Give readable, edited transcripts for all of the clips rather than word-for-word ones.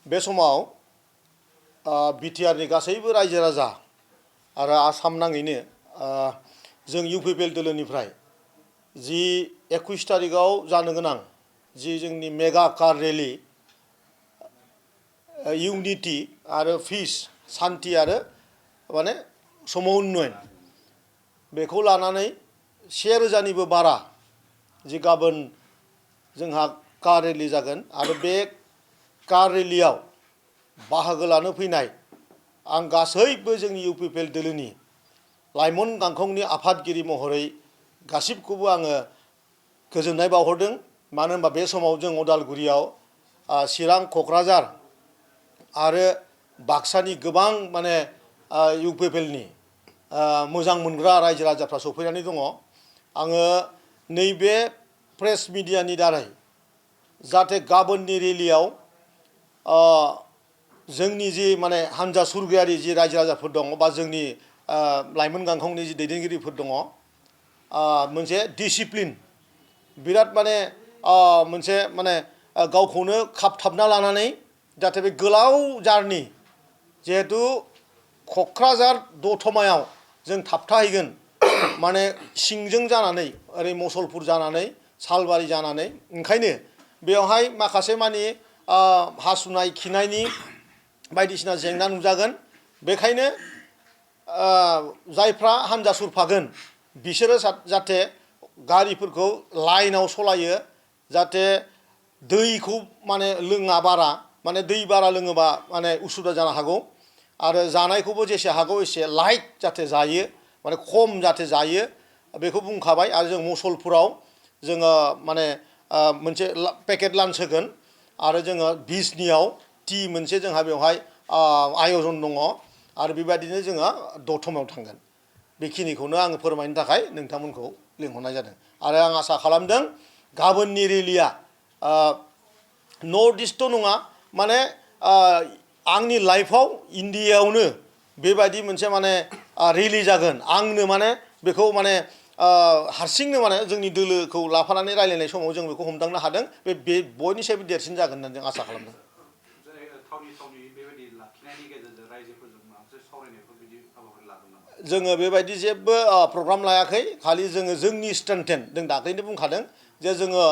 बे समाव बिटिआरनि गासैबो रायजो राजा आरो आसाम नाङैनो जों इउपिपिएल दोलोनिफ्राय जि 21 तारिखआव जानो गोनां जि जोंनि मेगा कार रेली इउनिटी आरो पिस शान्ति आरो माने समउन्नयन बेखौ लानानै 1000निबो बारा जि गाबोन जोंहा कार रेली जागोन आरो बे कार रेलीयाव बाहागो लानो फैनाय आं गासैबो जोंनि इउपिपिएल दोलोनि लाइमोन गांखंनि आफादगिरि महरै गासिबखौबो आङो गोजोननाय बावहरदों। मानो होनबा बे समाव जों उदालगुरियाव चिरां क'क्राझार आरो बाक्सानि गोबां माने इउपिपिएलनि मोजां मोनग्रा रायजो राजाफ्रा सफैनानै दङ। आङो नैबे प्रेस मिडियानि दारै जाहाथे गाबोननि रेलीयाव जोंनि जि माने हानजा सुरगायारि जि रायजो राजाफोर दङ बा जोंनि लाइमोन गांखंनि जि दैदेनगिरिफोर दङ मोनसे डिसिप्लिन बिराद माने मोनसे माने गावखौनो खाबथाबना लानानै जाहाथे बे गोलाव जारनि जिहेतु क'क्राझार दतमायाव जों थाबथाहैगोन माने सिंजों जानानै ओरै मसलपुर जानानै सालबारि जानानै ओंखायनो बेवहाय माखासे मानि हासुनाय खिनायनि बायदिसिना जेंना नुजागोन। बेखायनो जायफ्रा हानजा सुरफागोन बिसोरो जाहाथे गारिफोरखौ लाइनाव सलायो जाहाथे दैखौ माने लोङा बारा माने दै बारा लोङोबा माने उसुबिदा जानो हागौ आरो जानायखौबो जेसे हागौ एसे लाइट जाहाथे जायो माने खम जाहाथे जायो बेखौ बुंखाबाय। आरो जों मसलपुराव जोङो माने मोनसे पेकेट लान्च होगोन आरो जोङो बिजनियाव टि मोनसे जोंहा बेवहाय आयजन दङ आरो बेबायदिनो जोङो दतमायाव थांगोन। बेखिनिखौनो आङो फोरमायनो थाखाय नोंथांमोनखौ लिंहरनाय जादों आरो आं आसा खालामदों गाबोननि रेलीया नर्थ इस्टल' नङा माने आंनि लाइफआव इन्डियायावनो बेबायदि मोनसे माने रेली जागोन आंनो माने बेखौ माने हारसिंनो माने जोंनि दोलोखौ लाफानानै रायलायनाय समाव जों बेखौ हमदांनो हादों बे बयनिसायबो देरसिन जागोन होननानै जों आसा खालामदों। जोङो बेबायदि जेबो प्रग्राम लायाखै खालि जोंनि स्टेन्टेन जों दाख्लैनो बुंखादों जे जोङो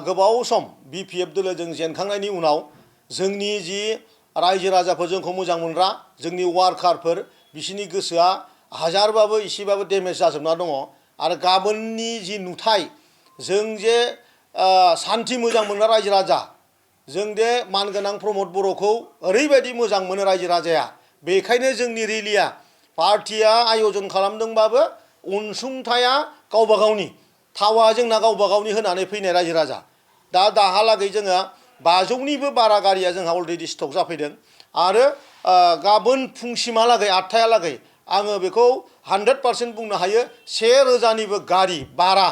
गोबाव सम बिपिएफ दोलोजों जेनखांनायनि उनाव जोंनि जि रायजो राजाफोर जोंखौ मोजां मोनग्रा जोंनि वार्कारफोर बिसोरनि गोसोआ हाजारबाबो एसेबाबो डेमेज जाजोबना दङ आरो गाबोननि जि नुथाय जों जे सान्थि मोजां मोनग्रा रायजो राजा जों दे मानगोनां प्रमद बर'खौ ओरैबायदि मोजां मोनो रायजो राजाया बेखायनो जोंनि रेलीया पार्टिया आयजन खालामदोंबाबो अनसुंथाया गावबा गावनि थावा जोंना गावबा गावनि होनानै फैनाय रायजो राजा दाहालागै जोङो 500निबो बारा गारिया जोंहा अलरेडि स्टक जाफैदों आरो गाबोन फुंसिमहालागै 8टायालागै आङो बेखौ 100% बुंनो हायो 1000निबो गारि बारा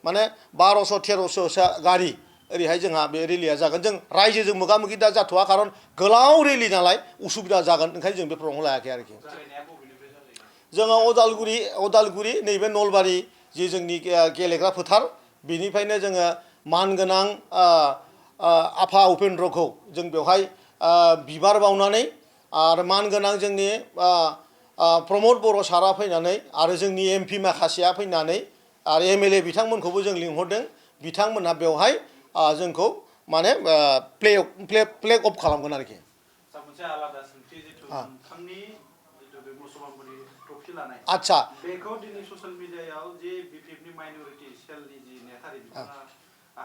माने 1200-1300 गारि ओरैहाय जोंहा बे रेलीया जागोन। जों रायजोजों मोगा मोगि दा जाथ'वा खारन गोलाव रेली नालाय उसुबिदा जागोन ओंखायनो जों बे प्रग्रामखौ लायाखै आरोखि। जोङो उदालगुरि नैबे नलबारि जि जोंनि गेलेग्रा फोथार बेनिफ्रायनो जोङो मानगोनां आफा उपेन्द्रखौ जों बेवहाय बिबार बावनानै आरो मानगोनां जोंनि प्रमद बर' सारा फैनानै आरो जोंनि एमपि माखासेया फैनानै आरो एमएलए बिथांमोनखौबो जों लिंहरदों बिथांमोनहा बेवहाय जोंखौ माने फ्लेग अफ खालामगोन आरोखि। आच्छा बेखौ दिनै ससियेल मिडियायाव जे बिपिएफनि माइनरिटि सेलनि जि नेतारि बिथाङा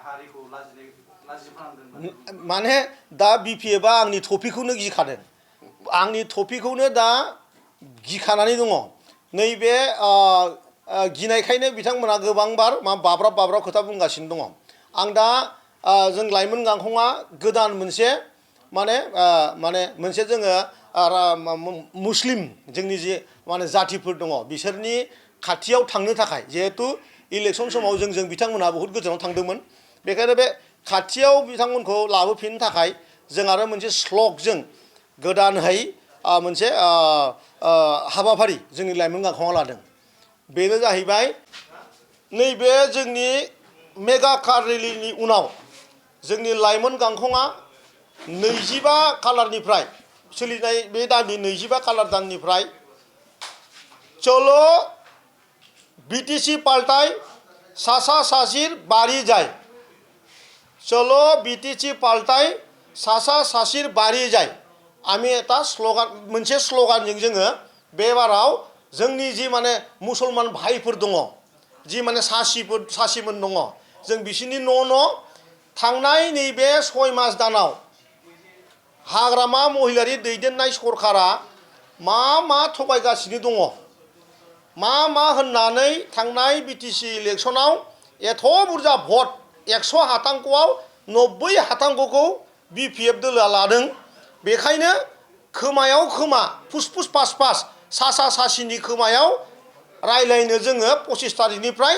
हारिखौ लाजिफोनांदों माने दा बिपिएफआ आंनि टपिकखौनो गिखादों आंनि टपिकखौनो दा गिखानानै दङ नैबे गिनायखायनो बिथांमोना गोबांबार बाब्राब खोथा बुंगासिनो दङ। आं दा जों लाइमोन गांखंआ गोदान मोनसे माने मोनसे जोङो मुस्लिम जोंनि जि माने जातिफोर दङ बिसोरनि खाथियाव थांनो थाखाय जिहेतु इलेक्सन समाव जों बिथांमोनहा बहुत गोजानाव थांदोंमोन बेखायनो बे खाथियाव बिथांमोनखौ लाबोफिननो थाखाय जों आरो मोनसे स्लगजों गोदानहै मोनसे हाबाफारि जोंनि लाइमोन गांखंआ लादों। बेनो जाहैबाय नैबे जोंनि मेगा कार रेलीनि उनाव जोंनि लाइमोन गांखंआ 25 खालारनिफ्राय सोलिनाय बे दाननि 25 खालार दाननिफ्राय चलो বিটিসি পাল্টাই সাসা সাসির বাড়ি যায় চলো বিটিসি পাল্টাই সাসা সাসির বাড়ি যায় আমি এটা স্লোगान मोनसे स्लोगानजों जोङो बे बाराव जोंनि जि माने मुसलमान भाइफोर दङ जि माने सासिमोन दङ जों बिसिनि न' थांनाय नैबे 6 मास दानाव हाग्रामा महिलारि दैदेननाय सरकारा मा थगायगासिनो दङ मा होननानै थांनाय बिटिसि इलेक्शनाव एथ' बुरजा भट 100 हातांगआव 90 हातांगखौ बिपिएफ दोलोआ लादों बेखायनो खोमायाव खोमा फुसफुस पास सासा सासिनि खोमायाव रायलायनो जोङो 25 तारिखनिफ्राय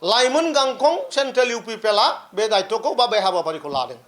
लाइमोन गांखं सेन्ट्रेल इउपिपिएलआ बे दायित्वखौ बा बे हाबाफारिखौ लादों।